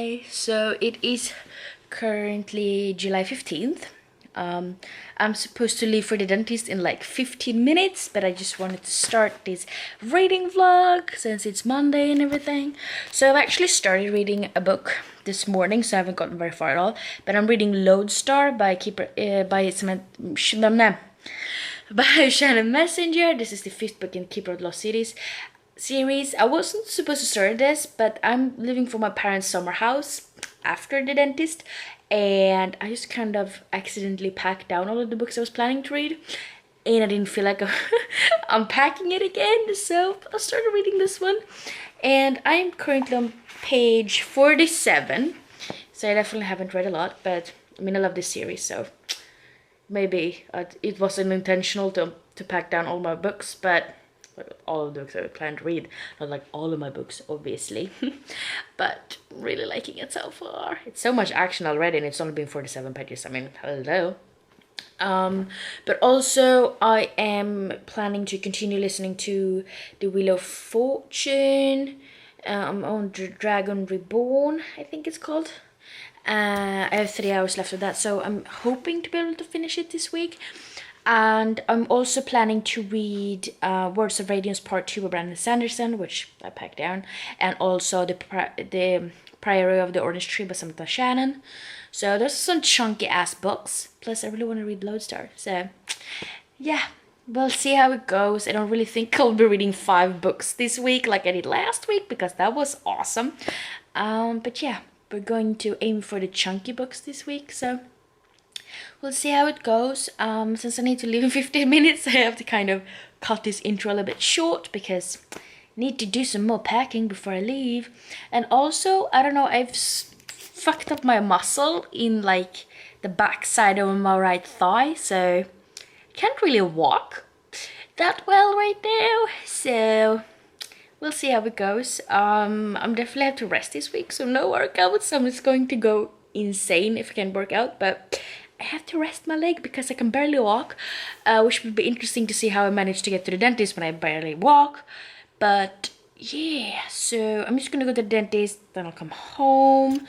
Hi, so it is currently July 15th. I'm supposed to leave for the dentist in like 15 minutes, but I just wanted to start this reading vlog since it's Monday and everything. So I've actually started reading a book this morning, so I haven't gotten very far at all. But I'm reading Lodestar by Shannon Messenger. This is the fifth book in Keeper of Lost Cities series. I wasn't supposed to start this, but I'm leaving for my parents' summer house after the dentist, and I just kind of accidentally packed down all of the books I was planning to read, and I didn't feel like unpacking it again, so I started reading this one, and I'm currently on page 47, so I definitely haven't read a lot, but I mean, I love this series, so maybe it wasn't intentional to pack down all my books, but all of the books I plan to read, not like all of my books obviously, but really liking it so far. It's so much action already, and it's only been 47 pages. I mean, hello. But also I am planning to continue listening to The Wheel of Fortune. I'm on Dragon Reborn, I think it's called. I have 3 hours left of that, so I'm hoping to be able to finish it this week. And I'm also planning to read Words of Radiance Part 2 by Brandon Sanderson, which I packed down, and also the Priory of the Orange Tree by Samantha Shannon. So those are some chunky ass books. Plus I really want to read Lodestar. So yeah, we'll see how it goes. I don't really think I'll be reading 5 books this week like I did last week, because that was awesome. But yeah, we're going to aim for the chunky books this week, so we'll see how it goes. Since I need to leave in 15 minutes, I have to kind of cut this intro a little bit short because I need to do some more packing before I leave. And also, I don't know, I've fucked up my muscle in like the back side of my right thigh, so I can't really walk that well right now. So we'll see how it goes. I'm definitely have to rest this week, so no workouts. I'm just going to go insane if I can work out, but I have to rest my leg because I can barely walk, which would be interesting to see how I manage to get to the dentist when I barely walk. But yeah, so I'm just gonna go to the dentist, then I'll come home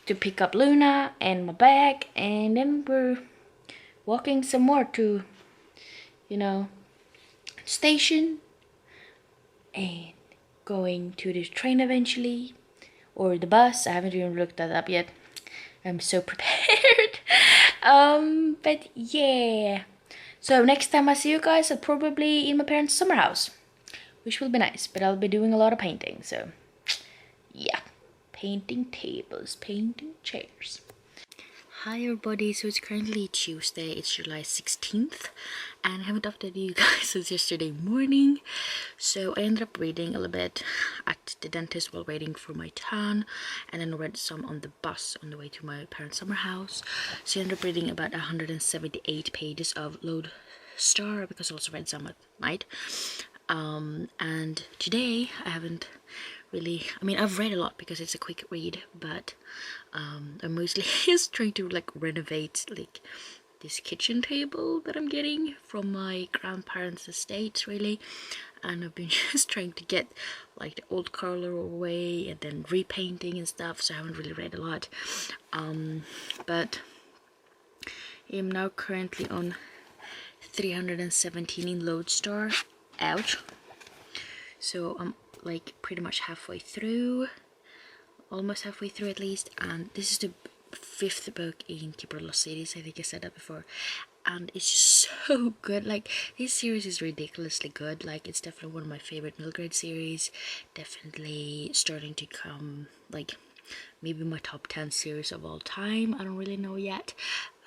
to pick up Luna and my bag, and then we're walking some more to, you know, station, and going to the train eventually, or the bus. I haven't even looked that up yet. I'm so prepared. But yeah, so next time I see you guys, I'll probably in my parents' summer house, which will be nice, but I'll be doing a lot of painting, so yeah, painting tables, painting chairs. Hi everybody, so it's currently Tuesday, it's July 16th, and I haven't updated you guys since yesterday morning. So I ended up reading a little bit at the dentist while waiting for my turn, and then read some on the bus on the way to my parents' summer house. So I ended up reading about 178 pages of Lodestar, because I also read some at night. And today I haven't really, I mean, I've read a lot because it's a quick read, but I'm mostly just trying to like renovate like this kitchen table that I'm getting from my grandparents' estate, really. And I've been just trying to get like the old color away and then repainting and stuff, so I haven't really read a lot. But I'm now currently on 317 in Lodestar. Ouch. So I'm like pretty much halfway through, almost halfway through at least, and this is the 5th book in Keeper of Lost Cities. I think I said that before, and it's just so good. Like, this series is ridiculously good. Like, it's definitely one of my favorite middle grade series, definitely starting to come like maybe my top 10 series of all time. I don't really know yet,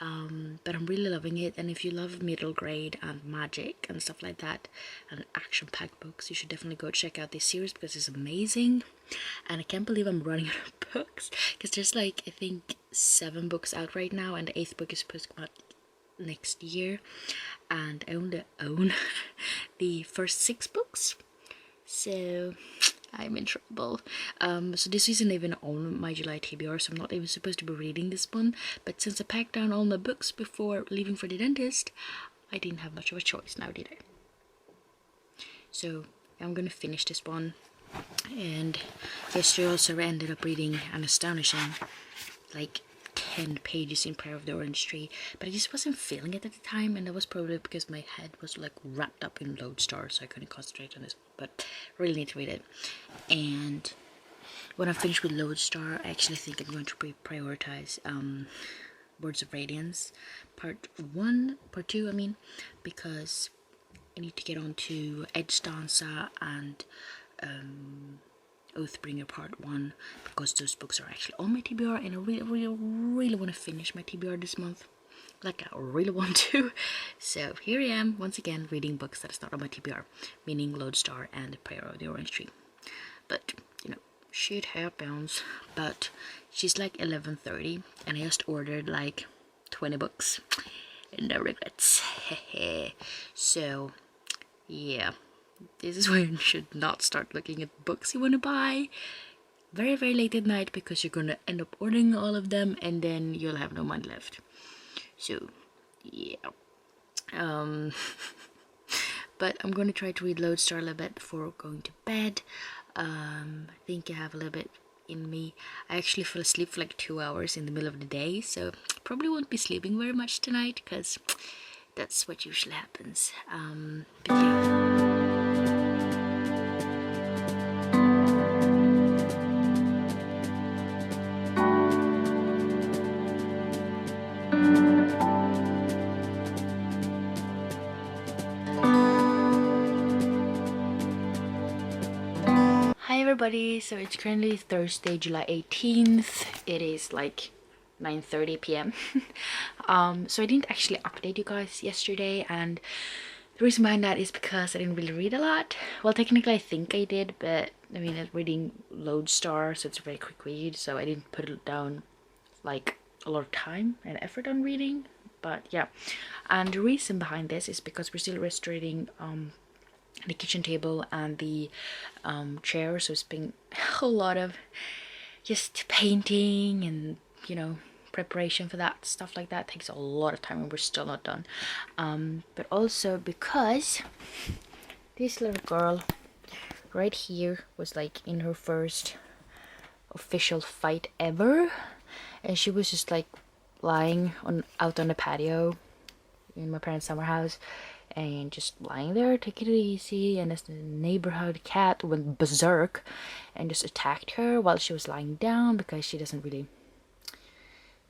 but I'm really loving it. And if you love middle grade and magic and stuff like that and action-packed books, you should definitely go check out this series because it's amazing. And I can't believe I'm running out of books, because there's like, I think 7 books out right now, and the 8th book is supposed to come out next year, and I only own the first 6 books, so I'm in trouble. So this isn't even on my July TBR, so I'm not even supposed to be reading this one, but since I packed down all my books before leaving for the dentist, I didn't have much of a choice now, did I? So I'm gonna finish this one And yesterday also I ended up reading an astonishing like 10 pages in Prayer of the Orange Tree, but I just wasn't feeling it at the time, and that was probably because my head was like wrapped up in Lodestar, so I couldn't concentrate on this, but I really need to read it. And when I finish with Lodestar, I actually think I'm going to prioritize Words of Radiance part 2, I mean, because I need to get on to Edge Danza and Oathbringer Part 1, because those books are actually on my TBR, and I really want to finish my TBR this month. Like, I really want to. So here I am, once again, reading books that is not on my TBR, meaning Lodestar and The Prayer of the Orange Tree. But, you know, shit happens. But she's like 11:30, and I just ordered like 20 books. No regrets. So, yeah. This is when you should not start looking at books you want to buy very, very late at night, because you're gonna end up ordering all of them and then you'll have no money left. So, yeah. But I'm gonna try to read Lodestar a little bit before going to bed. I think I have a little bit in me. I actually fell asleep for like 2 hours in the middle of the day, so probably won't be sleeping very much tonight, because that's what usually happens. But yeah. Hi everybody, so it's currently Thursday, July 18th. It is like 9:30 p.m. So I didn't actually update you guys yesterday, and the reason behind that is because I didn't really read a lot. Well, technically I think I did, but I mean, I was reading Lodestar, so it's a very quick read, so I didn't put it down like a lot of time and effort on reading. But yeah, and the reason behind this is because we're still restoring the kitchen table and the chair, so it's been a lot of just painting and, you know, preparation for that. Stuff like that takes a lot of time, and we're still not done. But also because this little girl right here was like in her first official fight ever, and she was just like lying out on the patio in my parents' summer house, and just lying there, taking it easy, and this neighborhood cat went berserk and just attacked her while she was lying down, because she doesn't really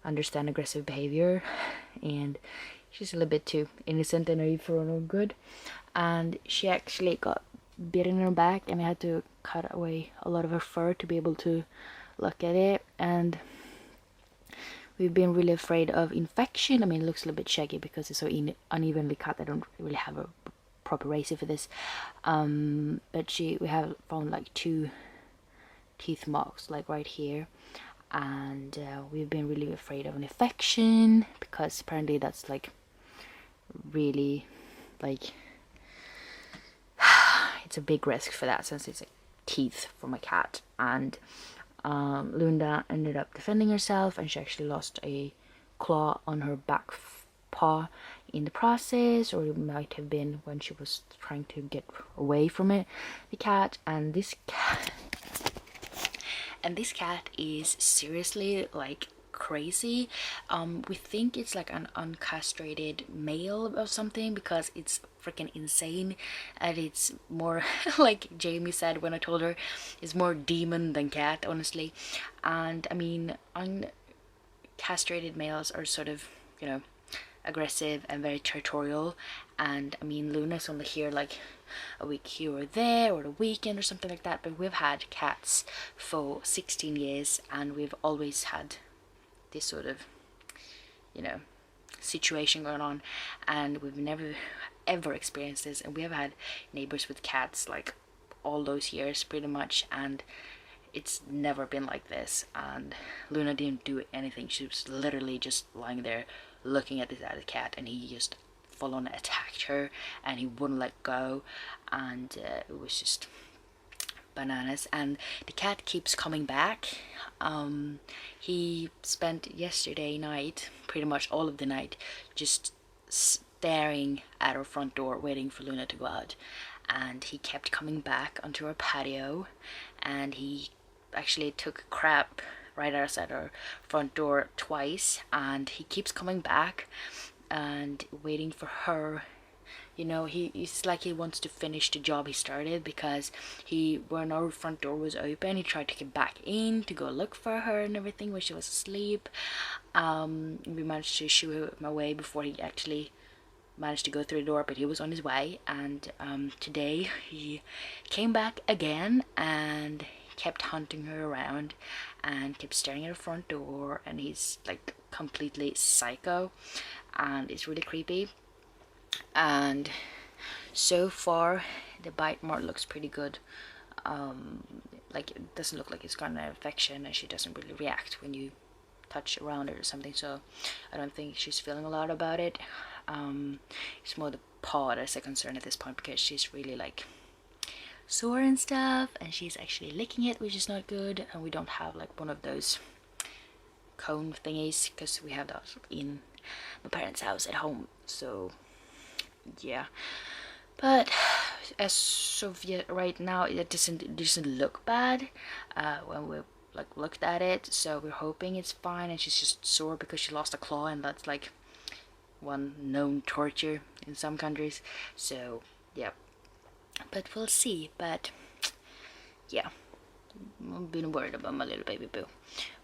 understand aggressive behavior, and she's a little bit too innocent and naive for her own good. And she actually got bitten in her back, and I had to cut away a lot of her fur to be able to look at it. And we've been really afraid of infection. I mean, it looks a little bit shaggy because it's so unevenly cut. I don't really have a proper razor for this. But we have found like 2 teeth marks, like right here. And we've been really afraid of an infection, because apparently that's like really like it's a big risk for that, since it's like teeth from a cat. And Lunda ended up defending herself, and she actually lost a claw on her back paw in the process, or it might have been when she was trying to get away from the cat. And this cat is seriously like crazy. We think it's like an uncastrated male or something, because it's freaking insane, and it's more like Jamie said when I told her, it's more demon than cat, honestly. And I mean, uncastrated males are sort of, you know, aggressive and very territorial. And I mean, Luna's only here like a week here or there, or a weekend or something like that, but we've had cats for 16 years, and we've always had this sort of, you know, situation going on, and we've never ever experienced this. And we have had neighbors with cats like all those years pretty much, and it's never been like this. And Luna didn't do anything. She was literally just lying there looking at this other cat, and he just full on attacked her, and he wouldn't let go. And it was just bananas. And the cat keeps coming back. He spent yesterday night, pretty much all of the night, just staring at our front door waiting for Luna to go out. and he kept coming back onto our patio, and he actually took a crap right outside our front door twice, and he keeps coming back and waiting for her. You know, he's like he wants to finish the job he started, because when our front door was open, he tried to get back in to go look for her and everything when she was asleep. We managed to shoo him away before he actually managed to go through the door, but he was on his way. And today he came back again and kept hunting her around and kept staring at her front door, and he's like completely psycho, and it's really creepy. And so far the bite mark looks pretty good. Like it doesn't look like it's got an infection, and she doesn't really react when you touch around it or something, so I don't think she's feeling a lot about it. It's more the paw that's a concern at this point, because she's really like sore and stuff, and she's actually licking it, which is not good. And we don't have like one of those cone thingies, because we have those in my parents' house at home. So yeah, but as of yet right now it doesn't look bad when we like looked at it, so we're hoping it's fine. And she's just sore because she lost a claw, and that's like one known torture in some countries. So yeah, but we'll see. But yeah, I've been worried about my little baby boo,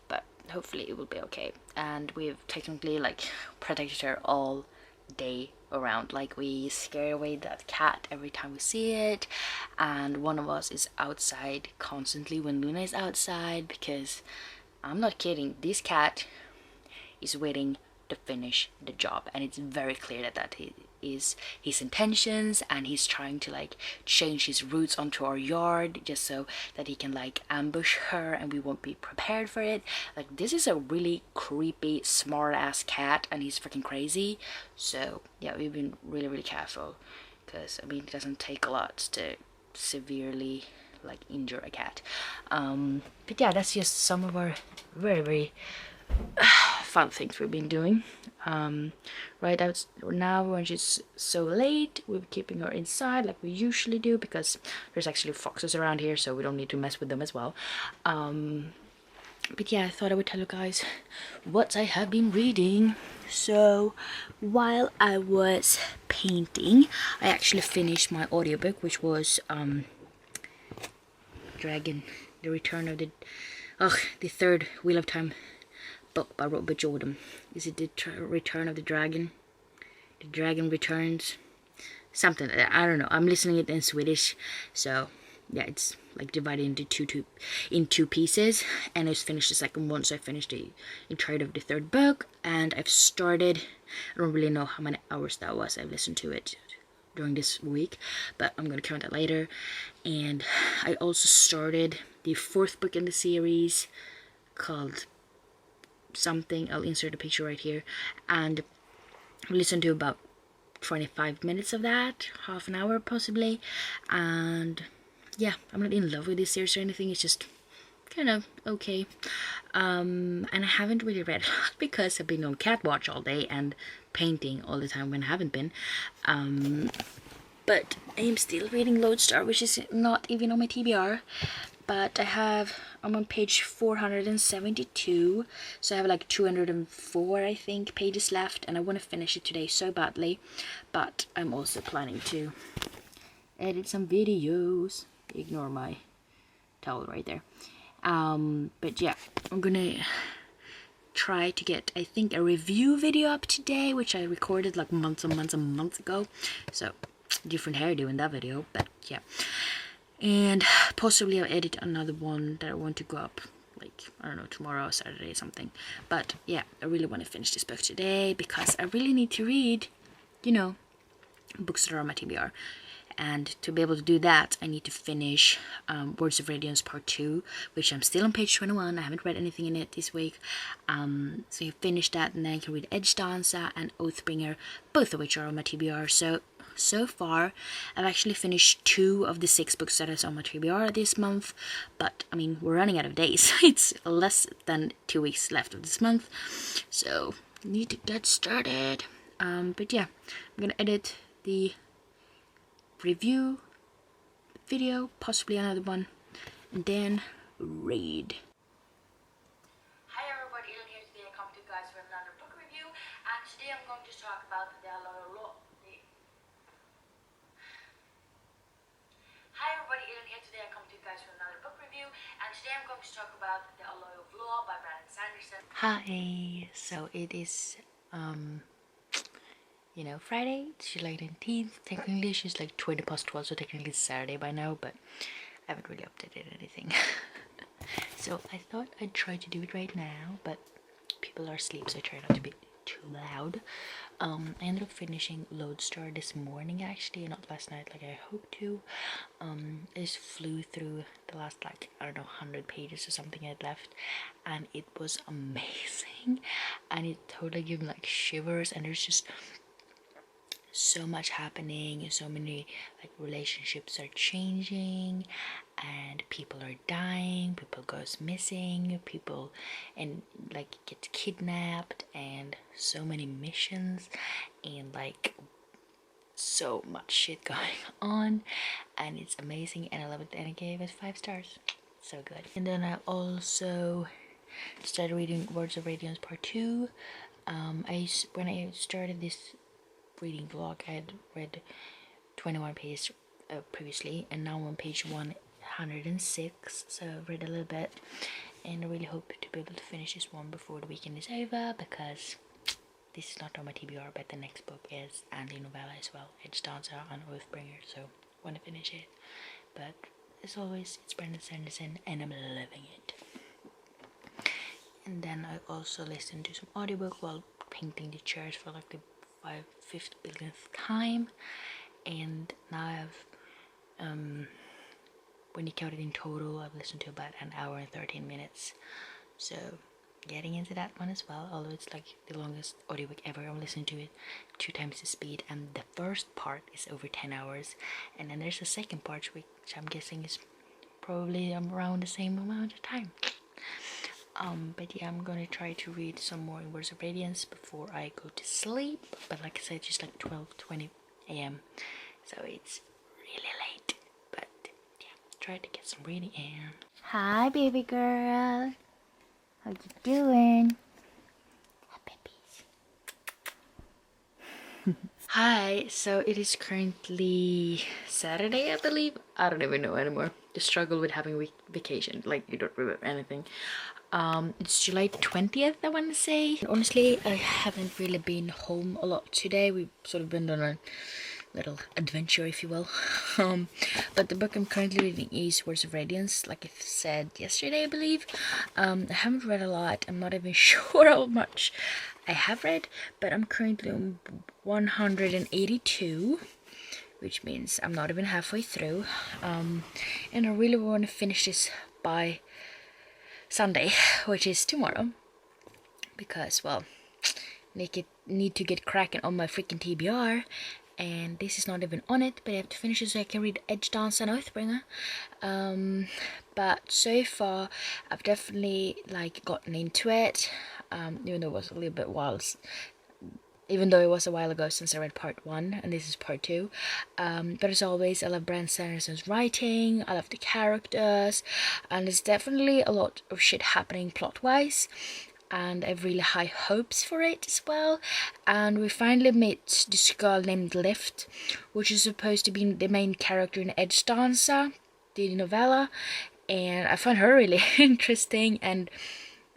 but hopefully it will be okay. And we've technically like protected her all day around. Like we scare away that cat every time we see it, and one of us is outside constantly when Luna is outside, because I'm not kidding, this cat is waiting to finish the job, and it's very clear that is his intentions, and he's trying to like change his routes onto our yard just so that he can like ambush her and we won't be prepared for it. Like this is a really creepy smart ass cat, and he's freaking crazy. So yeah, we've been really careful, because I mean it doesn't take a lot to severely like injure a cat. But yeah, that's just some of our very fun things we've been doing. Right out now, when she's so late, we're keeping her inside like we usually do, because there's actually foxes around here, so we don't need to mess with them as well. But yeah, I thought I would tell you guys what I have been reading. So while I was painting, I actually finished my audiobook, which was Dragon, the Return of the third Wheel of Time book by Robert Jordan. Is it the Return of the Dragon? The Dragon Returns? Something, I don't know. I'm listening it in Swedish, so yeah, it's like divided into two pieces, and I just finished the second one, so I finished the entirety of the third book, and I've started, I don't really know how many hours that was I've listened to it during this week, but I'm gonna count that later. And I also started the fourth book in the series called something, I'll insert a picture right here, and listen to about 25 minutes of that, half an hour possibly. And yeah, I'm not in love with this series or anything, it's just kind of okay. And I haven't really read a lot because I've been on cat watch all day and painting all the time when I haven't been. But I am still reading Lodestar, which is not even on my TBR. But I'm on page 472, so I have like 204, I think, pages left, and I want to finish it today so badly. But I'm also planning to edit some videos. Ignore my towel right there. But yeah, I'm gonna try to get, I think, a review video up today, which I recorded like months ago. So different hairdo in that video, but yeah. And possibly I'll edit another one that I want to go up, like, I don't know, tomorrow or Saturday or something. But yeah, I really want to finish this book today, because I really need to read, you know, books that are on my TBR. And to be able to do that, I need to finish Words of Radiance Part 2, which I'm still on page 21. I haven't read anything in it this week. So you finish that, and then I can read Edge Dancer and Oathbringer, both of which are on my TBR. So far, I've actually finished 2 of the 6 books that is on my TBR this month. But, I mean, we're running out of days. It's less than 2 weeks left of this month. So, I need to get started. But yeah, I'm gonna edit the review video, possibly another one, and then read. Hi everybody, Ellen here. Today I come to you guys with another book review, and today I'm going to talk about the Hi everybody, Ellen here. Today I come to you guys with another book review, and today I'm going to talk about The Alloy of Law by Brandon Sanderson. Hi, so it is Friday, it's July 19th. Technically she's like 20 past 12, so technically it's Saturday by now, but I haven't really updated anything. So I thought I'd try to do it right now, but people are asleep, so I try not to be too loud. I ended up finishing Lodestar this morning, actually, not last night like I hoped to. I just flew through the last, like, I don't know, 100 pages or something I had left, and it was amazing, and it totally gave me like shivers, and there's just so much happening, so many like relationships are changing, and people are dying, people goes missing, people and like get kidnapped, and so many missions, and like so much shit going on, and it's amazing, and I love it, and I gave it 5 stars. So good. And then I also started reading Words of Radiance Part 2. When I started this reading vlog, I had read 21 pages previously, and now I'm on page 106, so I've read a little bit, and I really hope to be able to finish this one before the weekend is over, because this is not on my TBR, but the next book is and the novella as well. It's Dancer and Oathbringer, so I want to finish it. But as always, it's Brandon Sanderson, and I'm loving it. And then I also listened to some audiobook while painting the chairs for like the 5th billionth time, and now I've when you count it in total, I've listened to about an hour and 13 minutes, so getting into that one as well, although it's like the longest audiobook ever. I'm listening to it 2 times the speed, and the first part is over 10 hours, and then there's a second part which I'm guessing is probably around the same amount of time. But yeah, I'm gonna try to read some more in Words of Radiance before I go to sleep. But like I said, it's just like 12:20 a.m. so it's really late. But yeah, try to get some reading in. Hi, baby girl. How you doing? Hi, babies. Hi. So it is currently Saturday, I believe. I don't even know anymore. The struggle with having vacation, like you don't remember anything. It's July 20th, I want to say. And honestly, I haven't really been home a lot today. We've sort of been on a little adventure, if you will. But the book I'm currently reading is Words of Radiance, like I said yesterday, I believe. I haven't read a lot. I'm not even sure how much I have read, but I'm currently on 182, which means I'm not even halfway through. And I really want to finish this by Sunday, which is tomorrow, because, well, need to get cracking on my freaking TBR, and this is not even on it, but I have to finish it so I can read Edge Dance and Oathbringer. But so far I've definitely like gotten into it, even though it was a little bit even though it was a while ago since I read part 1, and this is part 2. But as always, I love Brandon Sanderson's writing, I love the characters, and there's definitely a lot of shit happening plot-wise, and I have really high hopes for it as well. And we finally meet this girl named Lift, which is supposed to be the main character in Edge Dancer, the novella, and I find her really interesting, and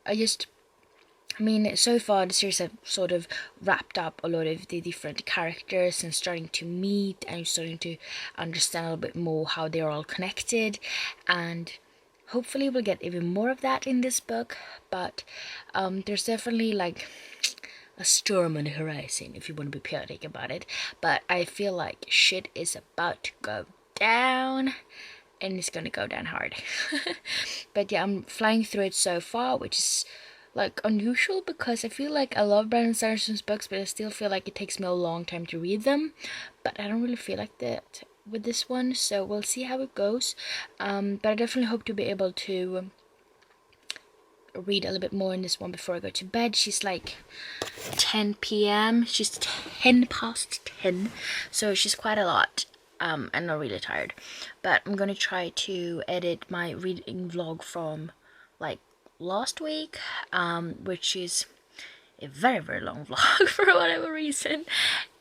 I mean, so far the series have sort of wrapped up a lot of the different characters and starting to meet and starting to understand a little bit more how they're all connected, and hopefully we'll get even more of that in this book. But there's definitely like a storm on the horizon, if you want to be poetic about it, but I feel like shit is about to go down, and it's gonna go down hard. But yeah, I'm flying through it so far, which is like unusual, because I feel like I love Brandon Sanderson's books, but I still feel like it takes me a long time to read them. But I don't really feel like that with this one, so we'll see how it goes. But I definitely hope to be able to read a little bit more in this one before I go to bed. She's like 10 p.m. She's 10 past 10, so she's quite a lot. and not really tired. But I'm gonna try to edit my reading vlog from like last week, which is a very long vlog for whatever reason.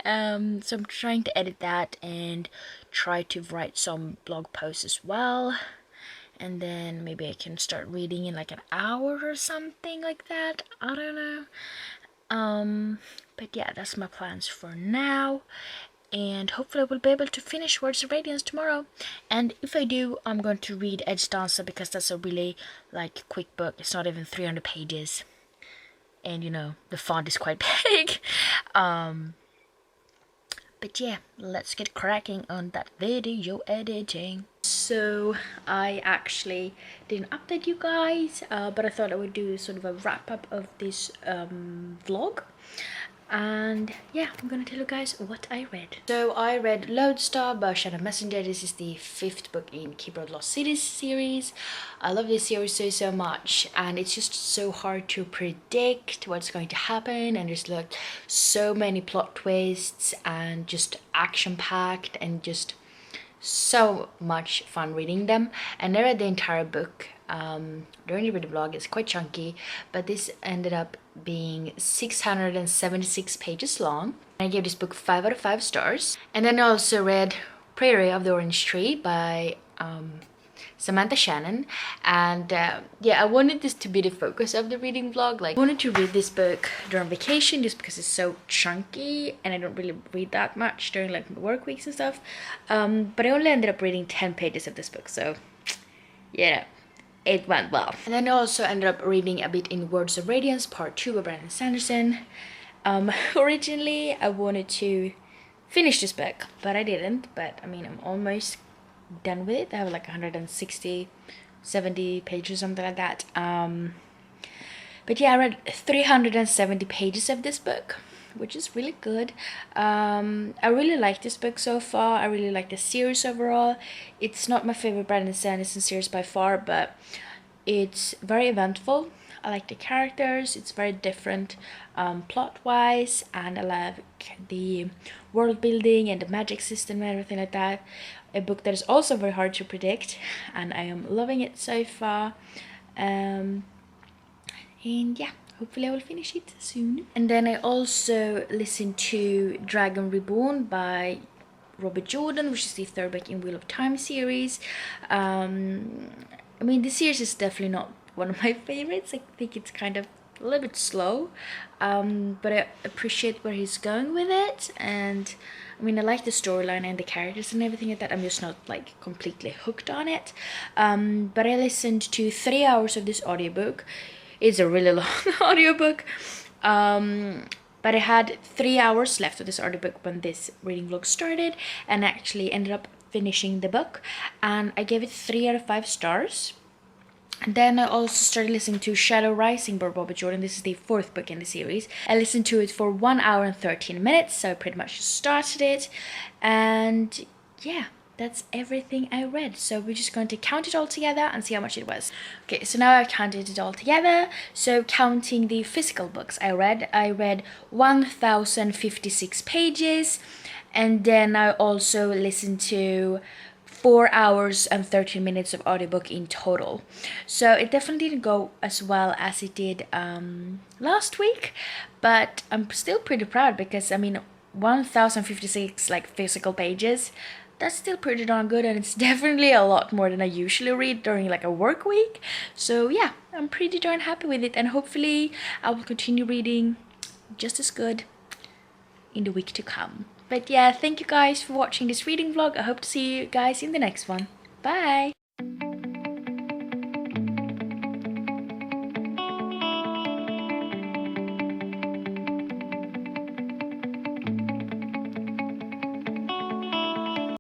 So I'm trying to edit that and try to write some blog posts as well, and then maybe I can start reading in like an hour or something like that. I don't know. But yeah, that's my plans for now, and hopefully I will be able to finish Words of Radiance tomorrow. And if I do, I'm going to read Edge Dancer, because that's a really like quick book. It's not even 300 pages, and you know, the font is quite big. But yeah, let's get cracking on that video editing. So I actually didn't update you guys, but I thought I would do sort of a wrap up of this vlog. And yeah, I'm gonna tell you guys what I read. So I read Lodestar by Shadow Messenger. This is the 5th book in Keeper of Lost Cities series. I love this series so much, and it's just so hard to predict what's going to happen, and there's like so many plot twists and just action packed and just so much fun reading them. And I read the entire book during the vlog. It's quite chunky, but this ended up being 676 pages long. I gave this book 5 out of 5 stars. And then I also read Prairie of the Orange Tree by Samantha Shannon, and yeah, I wanted this to be the focus of the reading vlog. Like, I wanted to read this book during vacation just because it's so chunky, and I don't really read that much during like work weeks and stuff. But I only ended up reading 10 pages of this book, so yeah, it went well. And then I also ended up reading a bit in Words of Radiance Part 2 by Brandon Sanderson. Originally I wanted to finish this book, but I didn't. But I mean, I'm almost done with it. I have like 170 pages, something like that. But yeah, I read 370 pages of this book, which is really good. I really like this book so far. I really like the series overall. It's not my favorite Brandon Sanderson series by far, but it's very eventful. I like the characters. It's very different plot wise, and I like the world building and the magic system and everything like that. A book that is also very hard to predict, and I am loving it so far. And yeah, hopefully I will finish it soon. And then I also listened to Dragon Reborn by Robert Jordan, which is the 3rd book in Wheel of Time series. I mean, the series is definitely not one of my favorites. I think it's kind of a little bit slow, but I appreciate where he's going with it. And I mean, I like the storyline and the characters and everything like that. I'm just not like completely hooked on it. But I listened to 3 hours of this audiobook. It's a really long audiobook. But I had 3 hours left of this audiobook when this reading vlog started, and actually ended up finishing the book, and I gave it 3 out of 5 stars. And then I also started listening to Shadow Rising by Robert Jordan. This is the 4th book in the series. I listened to it for 1 hour and 13 minutes, so I pretty much just started it. And yeah, that's everything I read. So we're just going to count it all together and see how much it was. Okay, so now I've counted it all together. So counting the physical books I read 1,056 pages. And then I also listened to 4 hours and 13 minutes of audiobook in total. So it definitely didn't go as well as it did last week, but I'm still pretty proud, because I mean, 1,056 like physical pages, that's still pretty darn good, and it's definitely a lot more than I usually read during like a work week. So yeah, I'm pretty darn happy with it, and hopefully I will continue reading just as good in the week to come. But yeah, thank you guys for watching this reading vlog. I hope to see you guys in the next one. Bye!